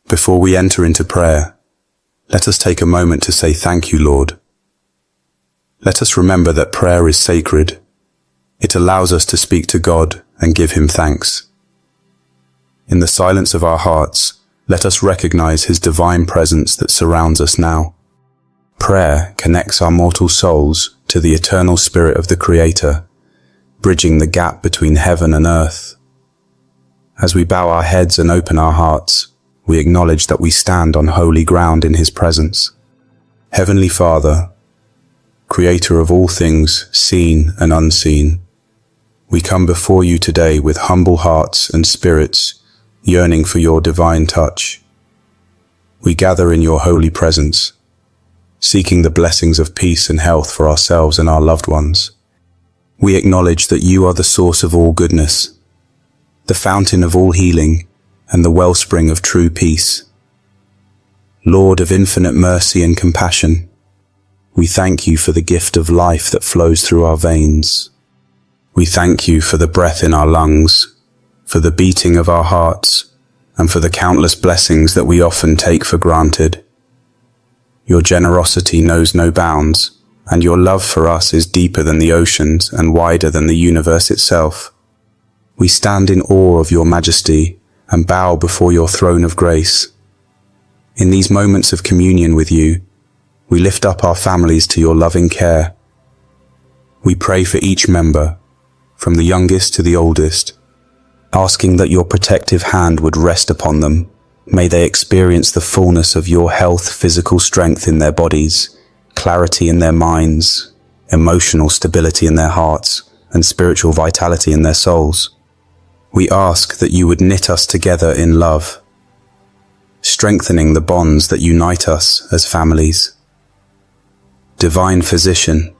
Before we enter into prayer, let us take a moment to say thank you, Lord. Let us remember that prayer is sacred. It allows us to speak to God and give Him thanks. In the silence of our hearts, let us recognize His divine presence that surrounds us now. Prayer connects our mortal souls to the eternal Spirit of the Creator, bridging the gap between heaven and earth. As we bow our heads and open our hearts, we acknowledge that we stand on holy ground in His presence. Heavenly Father, Creator of all things seen and unseen, we come before you today with humble hearts and spirits, yearning for your divine touch. We gather in your holy presence, seeking the blessings of peace and health for ourselves and our loved ones. We acknowledge that you are the source of all goodness, the fountain of all healing, and the wellspring of true peace. Lord of infinite mercy and compassion, we thank you for the gift of life that flows through our veins. We thank you for the breath in our lungs, for the beating of our hearts, and for the countless blessings that we often take for granted. Your generosity knows no bounds, and your love for us is deeper than the oceans and wider than the universe itself. We stand in awe of your majesty and bow before your throne of grace. In these moments of communion with you, we lift up our families to your loving care. We pray for each member, from the youngest to the oldest, asking that your protective hand would rest upon them. May they experience the fullness of your health, physical strength in their bodies, clarity in their minds, emotional stability in their hearts, and spiritual vitality in their souls. We ask that you would knit us together in love, strengthening the bonds that unite us as families. Divine Physician,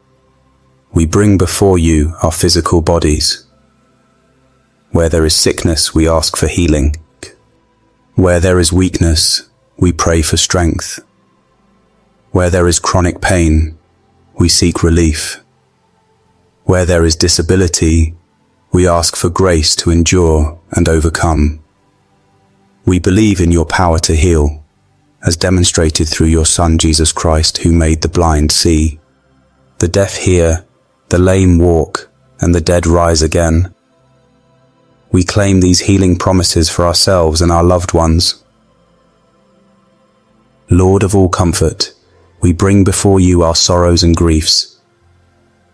we bring before you our physical bodies. Where there is sickness, we ask for healing. Where there is weakness, we pray for strength. Where there is chronic pain, we seek relief. Where there is disability, we ask for grace to endure and overcome. We believe in your power to heal, as demonstrated through your Son Jesus Christ, who made the blind see, the deaf hear, the lame walk, and the dead rise again. We claim these healing promises for ourselves and our loved ones. Lord of all comfort, we bring before you our sorrows and griefs.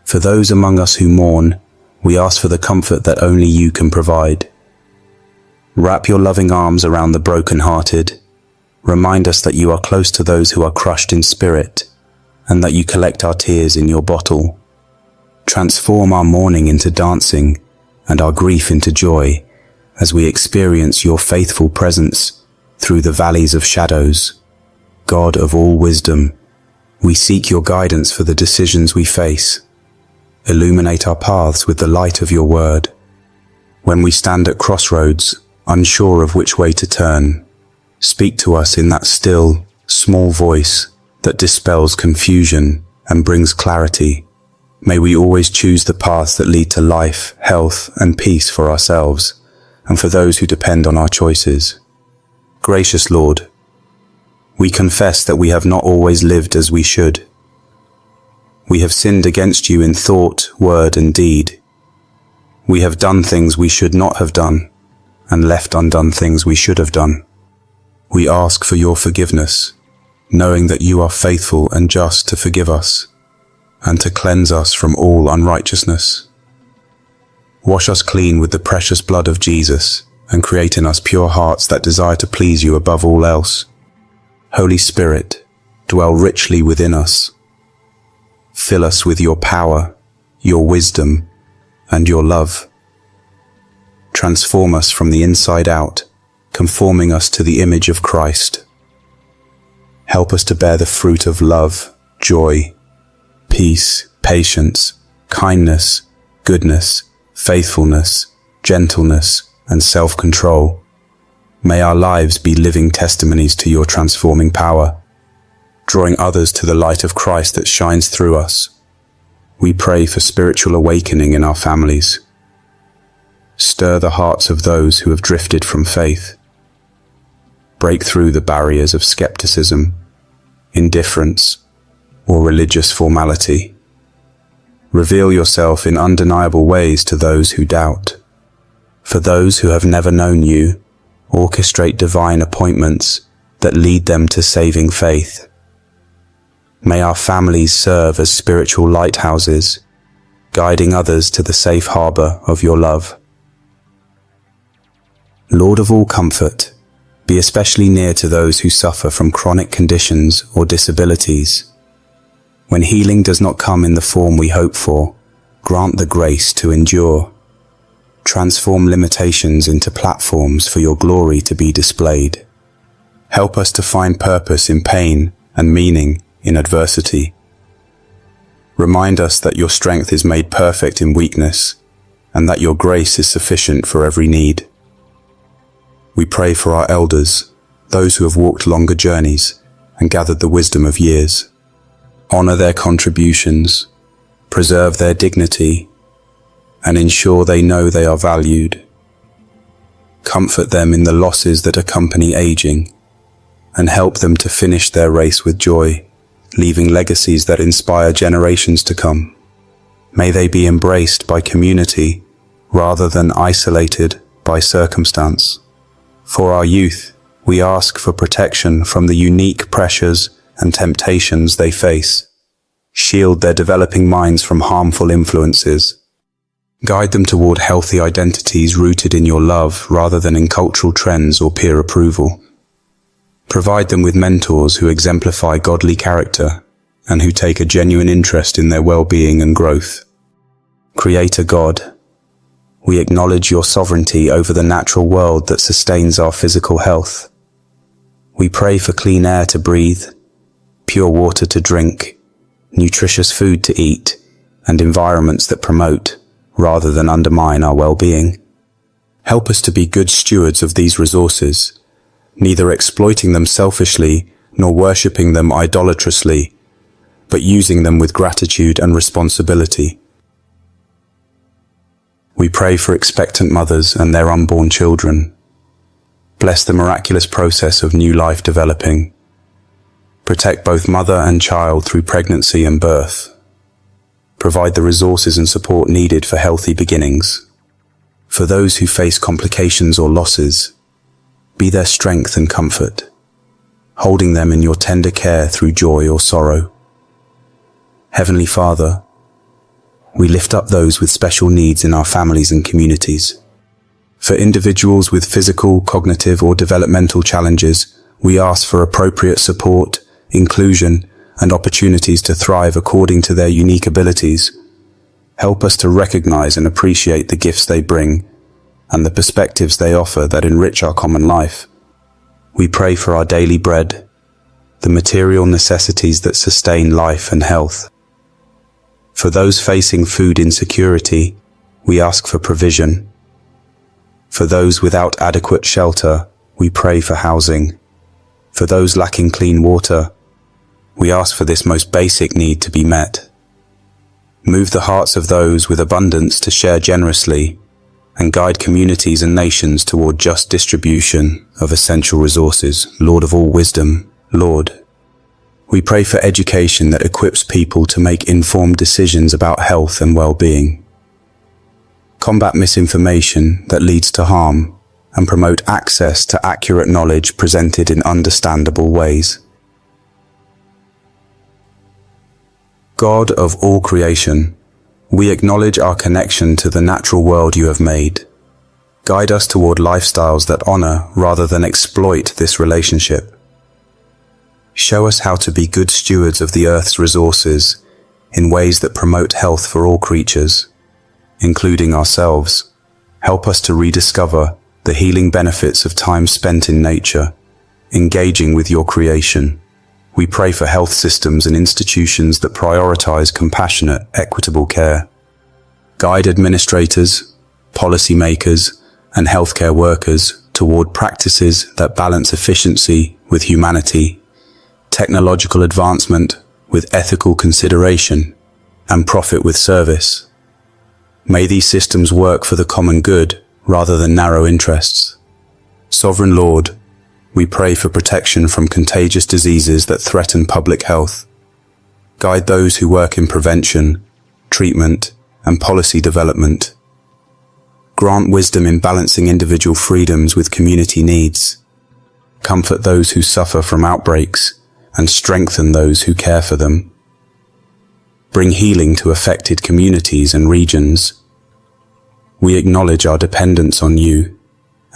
For those among us who mourn, we ask for the comfort that only you can provide. Wrap your loving arms around the broken-hearted. Remind us that you are close to those who are crushed in spirit, and that you collect our tears in your bottle. Transform our mourning into dancing, and our grief into joy, as we experience your faithful presence through the valleys of shadows. God of all wisdom, we seek your guidance for the decisions we face. Illuminate our paths with the light of your word. When we stand at crossroads, unsure of which way to turn, speak to us in that still, small voice that dispels confusion and brings clarity. May we always choose the paths that lead to life, health, and peace for ourselves, and for those who depend on our choices. Gracious Lord, we confess that we have not always lived as we should. We have sinned against you in thought, word, and deed. We have done things we should not have done, and left undone things we should have done. We ask for your forgiveness, knowing that you are faithful and just to forgive us, and to cleanse us from all unrighteousness. Wash us clean with the precious blood of Jesus, and create in us pure hearts that desire to please you above all else. Holy Spirit, dwell richly within us. Fill us with your power, your wisdom, and your love. Transform us from the inside out, conforming us to the image of Christ. Help us to bear the fruit of love, joy, peace, patience, kindness, goodness, faithfulness, gentleness, and self-control. May our lives be living testimonies to your transforming power, drawing others to the light of Christ that shines through us. We pray for spiritual awakening in our families. Stir the hearts of those who have drifted from faith. break through the barriers of skepticism, indifference, or religious formality. Reveal yourself in undeniable ways to those who doubt. For those who have never known you, orchestrate divine appointments that lead them to saving faith. May our families serve as spiritual lighthouses, guiding others to the safe harbor of your love. Lord of all comfort, be especially near to those who suffer from chronic conditions or disabilities. When healing does not come in the form we hope for, grant the grace to endure. Transform limitations into platforms for your glory to be displayed. Help us to find purpose in pain and meaning in adversity. Remind us that your strength is made perfect in weakness, and that your grace is sufficient for every need. We pray for our elders, those who have walked longer journeys and gathered the wisdom of years. Honor their contributions, preserve their dignity, and ensure they know they are valued. Comfort them in the losses that accompany aging, and help them to finish their race with joy, leaving legacies that inspire generations to come. May they be embraced by community rather than isolated by circumstance. For our youth, we ask for protection from the unique pressures and temptations they face. Shield their developing minds from harmful influences. Guide them toward healthy identities rooted in your love rather than in cultural trends or peer approval. Provide them with mentors who exemplify godly character and who take a genuine interest in their well-being and growth. Creator God, we acknowledge your sovereignty over the natural world that sustains our physical health. We pray for clean air to breathe, pure water to drink, nutritious food to eat, and environments that promote, rather than undermine, our well-being. Help us to be good stewards of these resources, neither exploiting them selfishly nor worshipping them idolatrously, but using them with gratitude and responsibility. We pray for expectant mothers and their unborn children. Bless the miraculous process of new life developing. Protect both mother and child through pregnancy and birth. Provide the resources and support needed for healthy beginnings. For those who face complications or losses, be their strength and comfort, holding them in your tender care through joy or sorrow. Heavenly Father, we lift up those with special needs in our families and communities. For individuals with physical, cognitive, or developmental challenges, we ask for appropriate support, inclusion, and opportunities to thrive according to their unique abilities. Help us to recognize and appreciate the gifts they bring and the perspectives they offer that enrich our common life. We pray for our daily bread, the material necessities that sustain life and health. For those facing food insecurity, we ask for provision. For those without adequate shelter, we pray for housing. For those lacking clean water, we ask for this most basic need to be met. Move the hearts of those with abundance to share generously, and guide communities and nations toward just distribution of essential resources. Lord of all wisdom, Lord, we pray for education that equips people to make informed decisions about health and well-being. Combat misinformation that leads to harm, and promote access to accurate knowledge presented in understandable ways. God of all creation, we acknowledge our connection to the natural world you have made. Guide us toward lifestyles that honor rather than exploit this relationship. Show us how to be good stewards of the earth's resources in ways that promote health for all creatures, including ourselves. Help us to rediscover the healing benefits of time spent in nature, engaging with your creation. We pray for health systems and institutions that prioritize compassionate, equitable care. Guide administrators, policymakers, and healthcare workers toward practices that balance efficiency with humanity, technological advancement with ethical consideration, and profit with service. May these systems work for the common good rather than narrow interests. Sovereign Lord, We pray for protection from contagious diseases that threaten public health. Guide those who work in prevention, treatment, and policy development. Grant wisdom in balancing individual freedoms with community needs. Comfort those who suffer from outbreaks and strengthen those who care for them. Bring healing to affected communities and regions. We acknowledge our dependence on you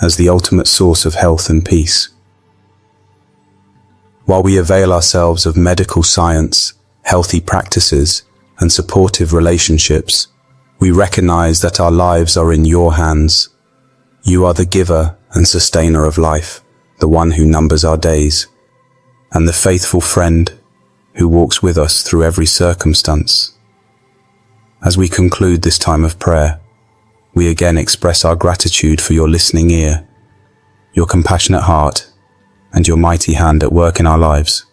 as the ultimate source of health and peace. While we avail ourselves of medical science, healthy practices, and supportive relationships, we recognize that our lives are in your hands. You are the giver and sustainer of life, the one who numbers our days, and the faithful friend who walks with us through every circumstance. As we conclude this time of prayer, we again express our gratitude for your listening ear, your compassionate heart, and your mighty hand at work in our lives.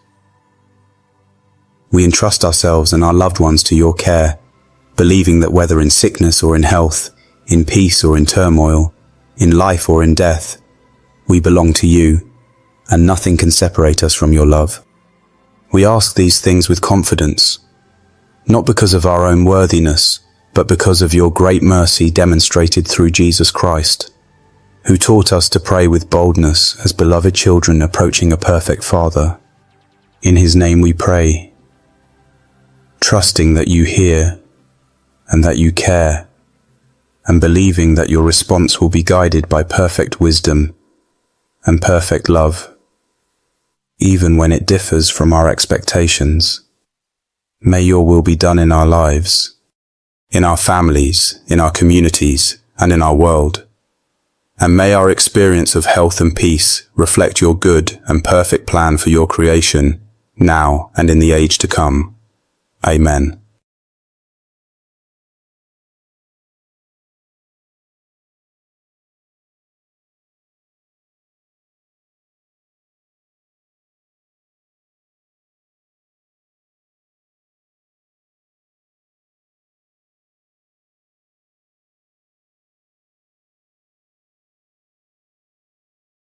We entrust ourselves and our loved ones to your care, believing that whether in sickness or in health, in peace or in turmoil, in life or in death, we belong to you, and nothing can separate us from your love. We ask these things with confidence, not because of our own worthiness, but because of your great mercy demonstrated through Jesus Christ, who taught us to pray with boldness as beloved children approaching a perfect Father. In his name we pray, trusting that you hear and that you care, and believing that your response will be guided by perfect wisdom and perfect love, even when it differs from our expectations. May your will be done in our lives, in our families, in our communities, and in our world. And may our experience of health and peace reflect your good and perfect plan for your creation, now and in the age to come. Amen.